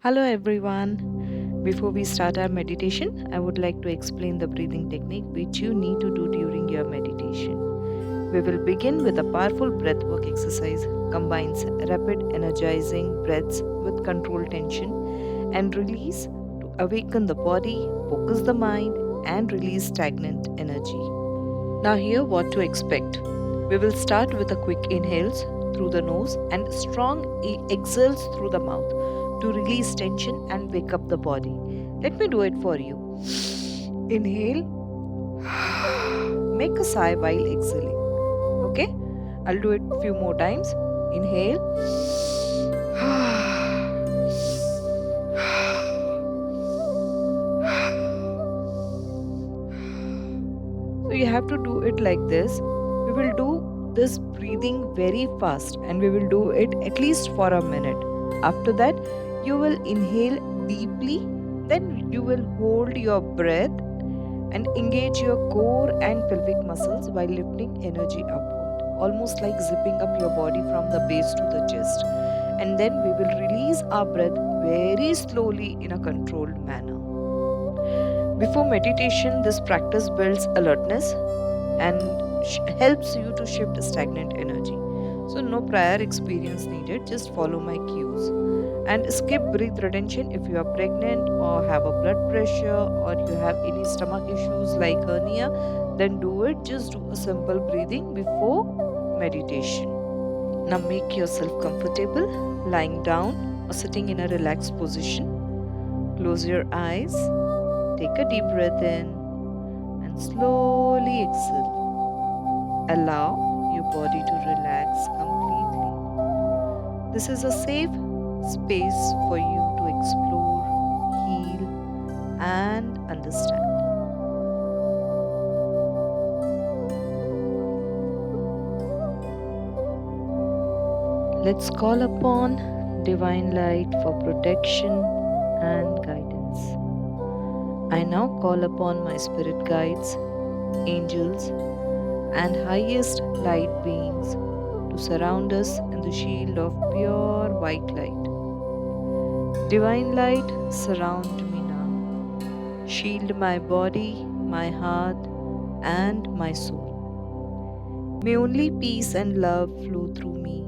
Hello everyone. Before we start our meditation, I would like to explain the breathing technique which you need to do during your meditation. We will begin with a powerful breathwork exercise combines rapid energizing breaths with controlled tension and release to awaken the body, focus the mind and release stagnant energy. Now here what to expect. We will start with a quick inhales through the nose and strong exhales through the mouth to release tension and wake up the body. Let me do it for you. Inhale, make a sigh while exhaling. Okay? I'll do it few more times. Inhale. So you have to do it like this. We will do this breathing very fast and we will do it at least for a minute. After that, you will inhale deeply, then you will hold your breath and engage your core and pelvic muscles while lifting energy upward, almost like zipping up your body from the base to the chest. And then we will release our breath very slowly in a controlled manner. Before meditation, this practice builds alertness and helps you to shift stagnant energy. So, no prior experience needed, just follow my cues. And skip breath retention if you are pregnant or have a blood pressure or you have any stomach issues like hernia, then do it. Just do a simple breathing before meditation. Now, make yourself comfortable lying down or sitting in a relaxed position. Close your eyes, take a deep breath in, and slowly exhale. Allow your body to relax completely. This is a safe space for you to explore, heal, and understand. Let's call upon divine light for protection and guidance. I now call upon my spirit guides, angels, and highest light beings to surround us in the shield of pure white light. Divine light, surround me now. Shield my body, my heart, and my soul. May only peace and love flow through me.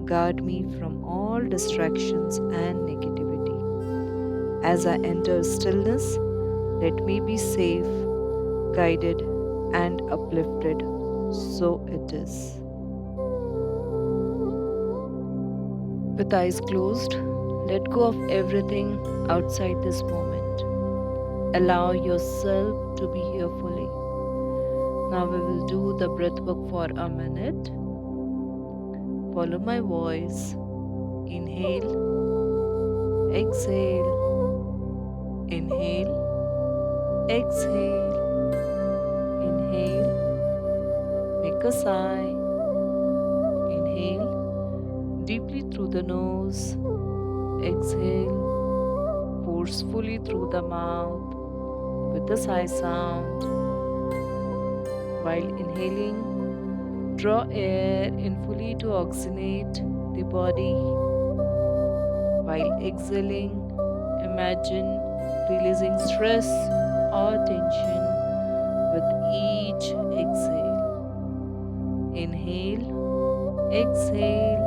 Guard me from all distractions and negativity. As I enter stillness, let me be safe, guided, and uplifted. So it is. With eyes closed, let go of everything outside this moment. Allow yourself to be here fully. Now we will do the breath work for a minute. Follow my voice. Inhale, exhale, inhale, exhale, inhale, make a sigh, inhale deeply through the nose, exhale forcefully through the mouth with a sigh sound. While inhaling, draw air in fully to oxygenate the body. While exhaling, imagine releasing stress or tension with each exhale. Inhale, exhale,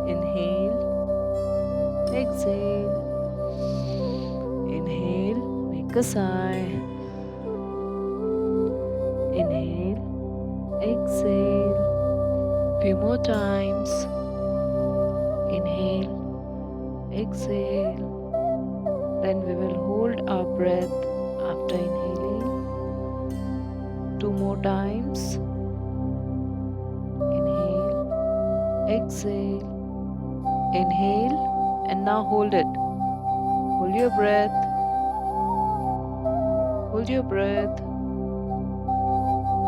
inhale, exhale, inhale, make a sigh, inhale, exhale, few more times, inhale, exhale, then we will hold our breath after inhaling, 2 more times, inhale, exhale, inhale, and now hold it. Hold your breath. Hold your breath.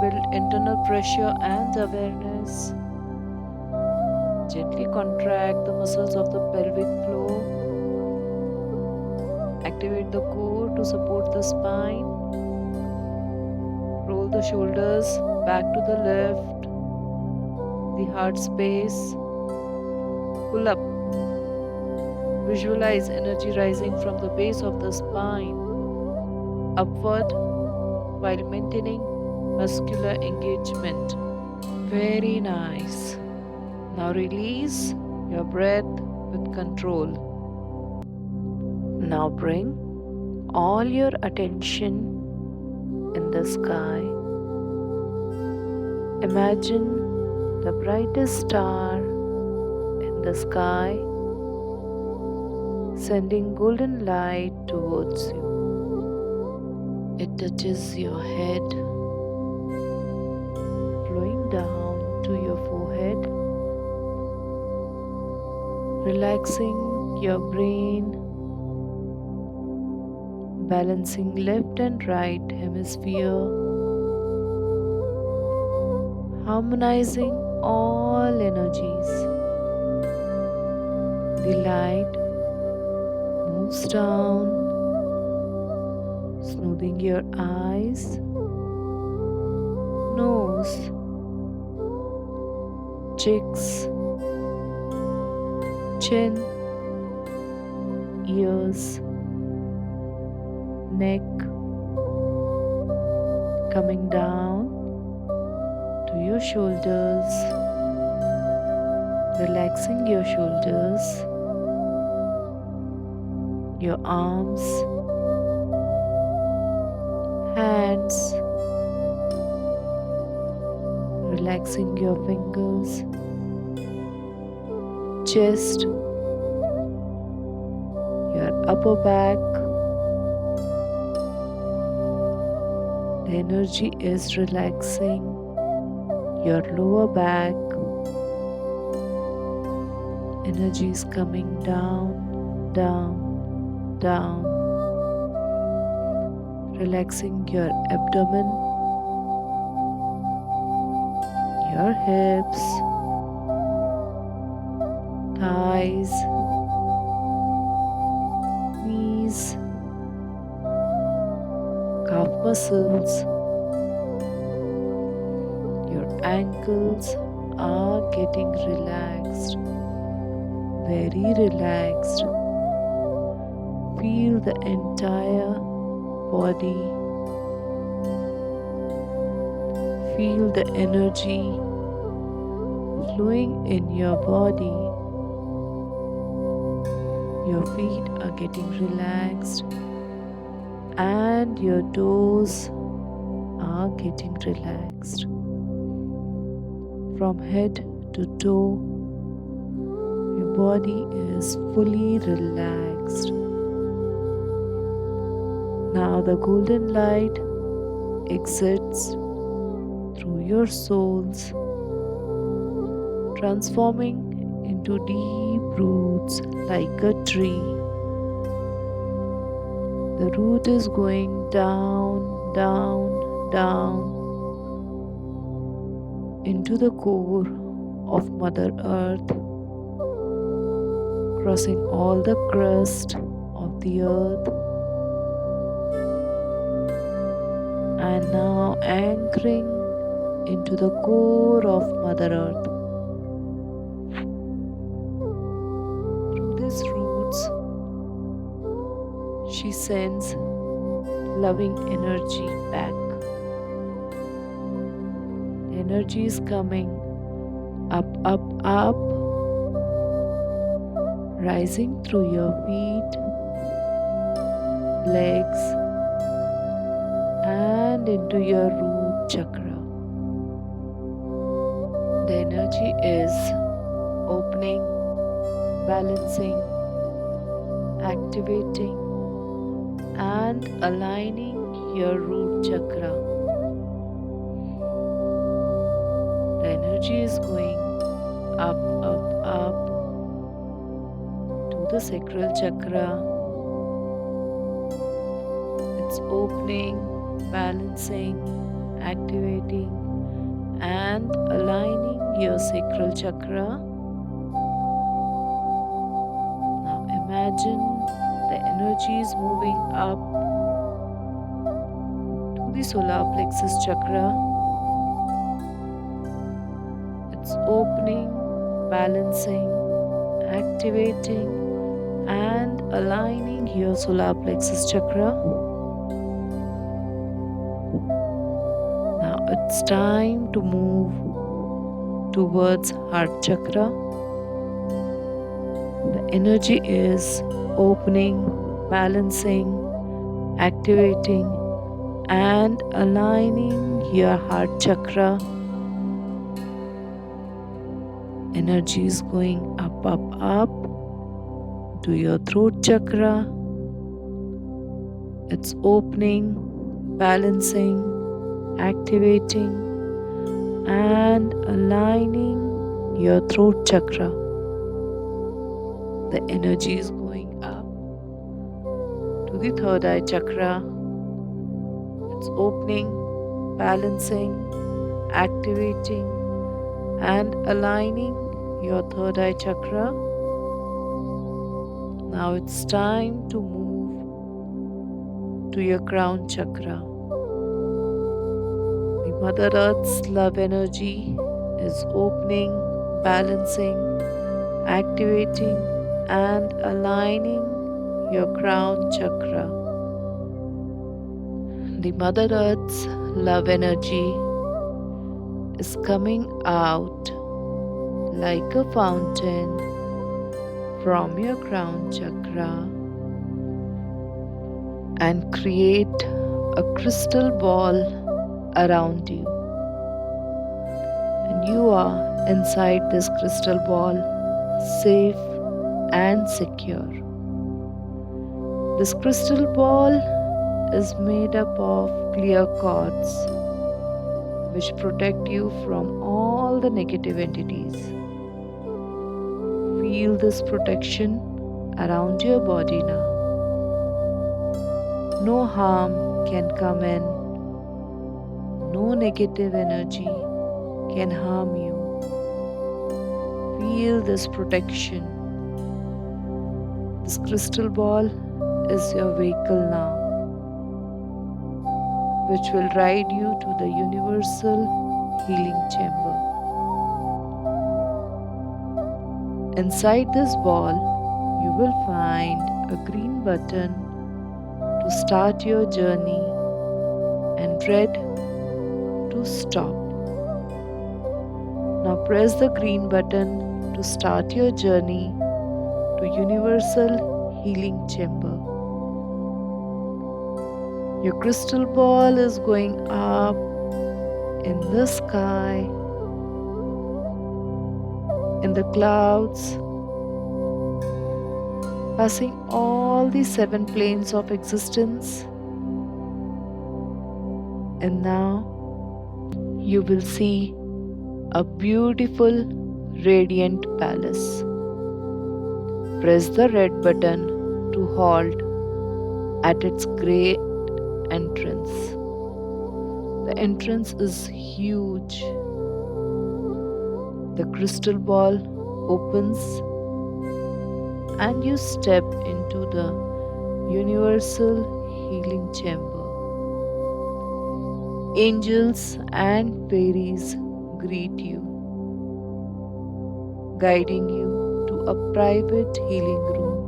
Build internal pressure and awareness. Gently contract the muscles of the pelvic floor. Activate the core to support the spine. Roll the shoulders back to the left. The heart space. Pull up. Visualize energy rising from the base of the spine upward while maintaining muscular engagement. Very nice. Now release your breath with control. Now bring all your attention in the sky. Imagine the brightest star in the sky sending golden light towards you. It touches your head, flowing down to your forehead, relaxing your brain, balancing left and right hemisphere, harmonizing all energies. The light moves down, smoothing your eyes, nose, cheeks, chin, ears, neck, coming down to your shoulders, relaxing your shoulders, your arms, hands, relaxing your fingers, chest, your upper back. The energy is relaxing your lower back. Energy is coming down, down, down. Relaxing your abdomen, your hips, thighs, knees, calf muscles. Your ankles are getting relaxed, very relaxed. Feel the entire body. Feel the energy flowing in your body. Your feet are getting relaxed and your toes are getting relaxed. From head to toe, your body is fully relaxed. Now the golden light exits through your soles, transforming into deep roots like a tree. The root is going down, down, down into the core of Mother Earth, crossing all the crust of the earth, and now anchoring into the core of Mother Earth. Through these roots, she sends loving energy back. The energy is coming up, up, up, rising through your feet, legs, and into your root chakra. The energy is opening, balancing, activating, and aligning your root chakra. The energy is going up, up, up to the sacral chakra. It's opening, balancing, activating, and aligning your sacral chakra. Now imagine the energy is moving up to the solar plexus chakra. It's opening, balancing, activating, and aligning your solar plexus chakra. Now it's time to move towards heart chakra. The energy is opening, balancing, activating, and aligning your heart chakra. Energy is going up, up, up to your throat chakra. It's opening, balancing, activating, and aligning your throat chakra. The energy is going up to the third eye chakra. It's opening, balancing, activating, and aligning your third eye chakra. Now it's time to move to your crown chakra. The Mother Earth's love energy is opening, balancing, activating, and aligning your crown chakra. The Mother Earth's love energy is coming out like a fountain from your crown chakra and create a crystal ball around you. And you are inside this crystal ball, safe and secure. This crystal ball is made up of clear cords which protect you from all the negative entities. Feel this protection around your body now. No harm can come in, no negative energy can harm you. Feel this protection. This crystal ball is your vehicle now, which will ride you to the universal healing chamber. Inside this ball, you will find a green button to start your journey and red to stop. Now press the green button to start your journey to universal healing chamber. Your crystal ball is going up in the sky, in the clouds, passing all the 7 planes of existence. And now you will see a beautiful, radiant palace. Press the red button to halt at its great entrance. The entrance is huge. The crystal ball opens and you step into the universal healing chamber. Angels and fairies greet you, guiding you to a private healing room.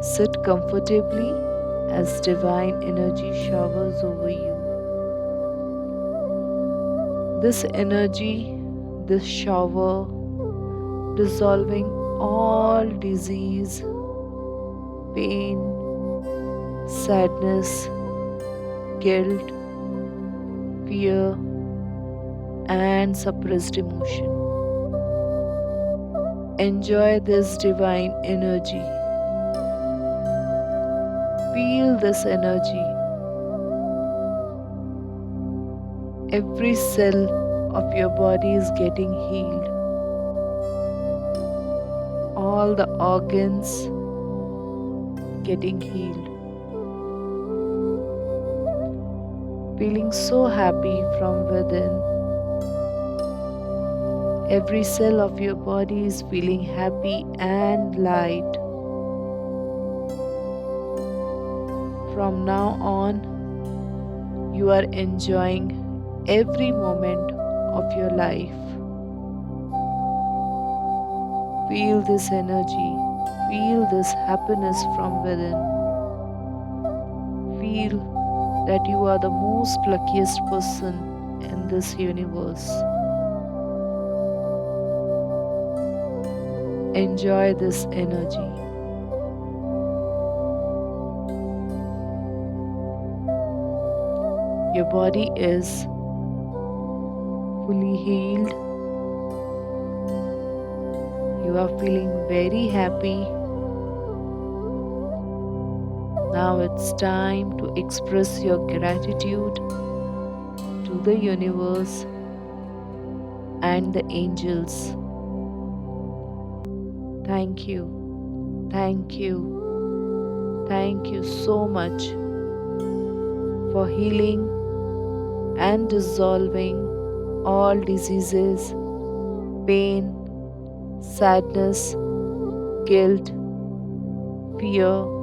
Sit comfortably as divine energy showers over you. This energy, this shower, dissolving all disease, pain, sadness, guilt, fear, and suppressed emotion. Enjoy this divine energy. Feel this energy. Every cell of your body is getting healed. All the organs getting healed. Feeling so happy from within. Every cell of your body is feeling happy and light. From now on, you are enjoying every moment of your life. Feel this energy. Feel this happiness from within. Feel that you are the most luckiest person in this universe. Enjoy this energy. Your body is fully healed. You are feeling very happy. Now it's time to express your gratitude to the universe and the angels. Thank you, thank you, thank you so much for healing and dissolving all diseases, pain, sadness, guilt, fear,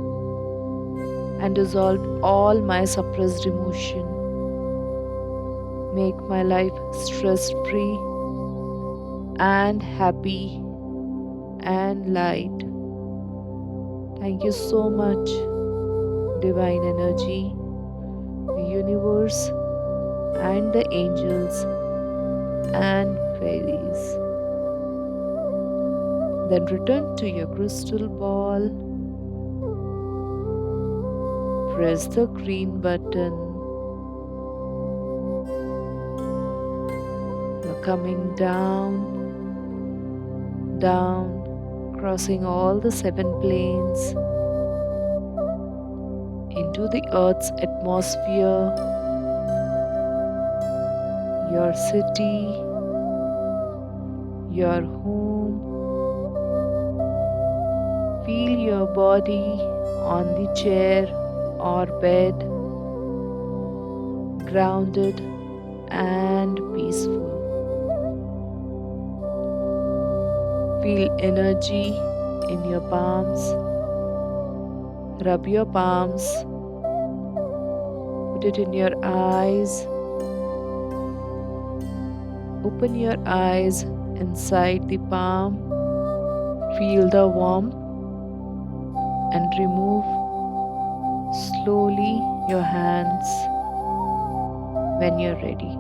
and dissolved all my suppressed emotion. Make my life stress free and happy and light. Thank you so much, divine energy, the universe, and the angels and fairies. Then return to your crystal ball. Press the green button. You're coming down, down, crossing all the 7 planes into the Earth's atmosphere, your city, your home. Feel your body on the chair or bed, grounded and peaceful. Feel energy in your palms. Rub your palms. Put it in your eyes. Open your eyes inside the palm. Feel the warmth and remove slowly your hands when you're ready.